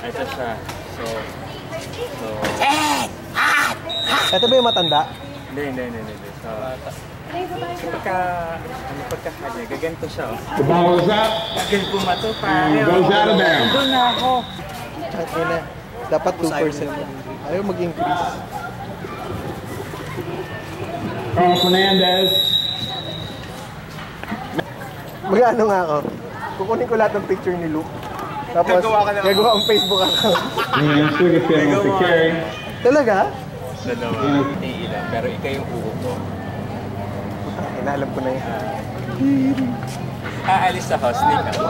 Ito siya. So... Ito ba yung matanda? Hindi. So pagka-hanya, gaganto siya. The ball is up. Agad bumato, pare. Goes out of bounds. Doon na ako. Okay na. Dapat 2%. Ayaw mag-increase. Carl Fernandez. Mag-ano nga ako. Kukunin ko lahat ng picture ni Luke. Tapos, gagawa ang Facebook account. And Sugarfin with the carry. Talaga? Dalawa. Ilan, pero ikaw yung uho ko. Inaalam ko na yun. Aalis sa house, sneak out.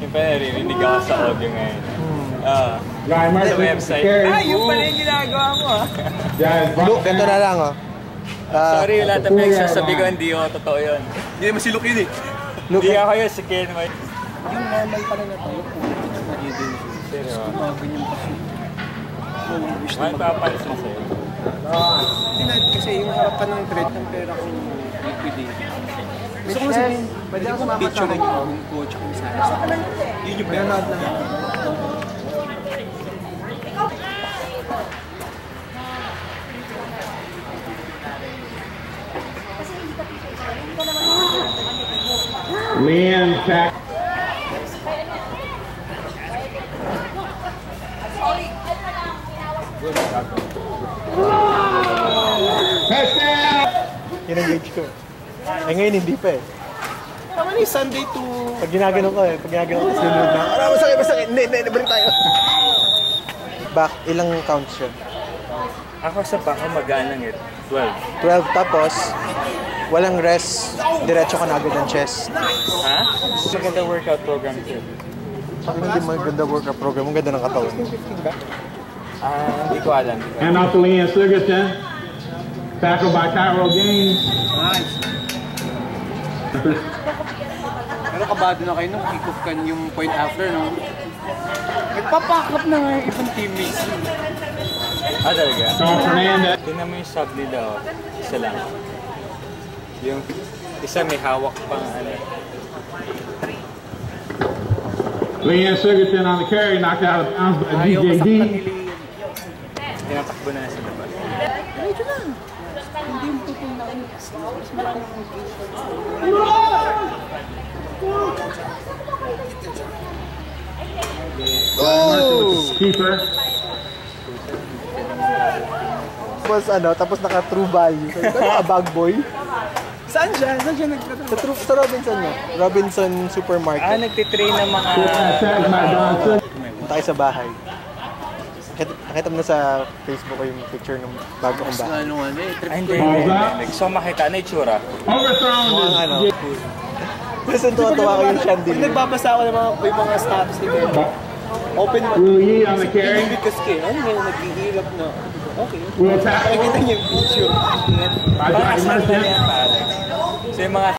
Yung pa naririnig ako sa audio ngayon. Sa website. Yung pala yung ginagawa mo Luke, ganito na lang sorry, yung lahat ng pinagsasabi ko, hindi ko totoo yun. Hindi naman si Luke yun eh. Hindi ako yun, si Ken White. Yung normal pa rin na tayo po. Seryo? Ganyan pa siya. Mahal pa papalis na sa'yo. Kasi yung harapan ng thread ng pera kong liquidate. Gusto ko sabihin, pwede ako picture lang yung coach kung saan. Yun yung pera. Leanne Pack. Yun ang gauge ko. Eh ngayon hindi pa eh. Tama na yung Sunday to... Pag ginagano ko pag ginagano ko, sinunod na. Masakit. Hindi, balik tayo. Back, ilang counts siya? Ako sa baka magaan lang 12. 12 tapos, walang rest, diretso ka na agad ng chest. Ha? Maganda workout program too. Hindi maganda workout program, ang ganda ng katawan. Hindi ko alam. And off to Leanne Sugarfin. Tackled by Tyrell Gaines. Nice. Pero kabado na kayo nung kick-off kan yung point after, no? Nagpapack up na nga yung ibang teammates. Talaga? Carl Fernandez. Tingnan mo yung sub nila, isa lang. Yung isa may hawak pang ano. Leanne Sugarfin on the carry, knocked out of bounds by DJD. Tinatakbo na sa labas. Medyo lang. Hindi mo tutong na mas marami ng Keeper. Tapos naka true value. So, ito na bag boy. Saan siya? Saan siya nagtatrabaho? Sa Robinson niya. Robinson Supermarket. Nagtitrain ng mga... Punta kayo sa bahay. Nakita mo na sa Facebook ko yung picture ng bago kong bahay. Hindi. So makita na itsura. Overthrown. Kasi tuwa ko yung chandelier. Nagbabasa ako ng mga status ni Kevin. Open mo. Ruyi on the carry. Because Kevin, ano ngayon naghihirap na. Okay. Will tackle. Nakikita niyo yung picture. Parang asal na yan, pare. So yung mga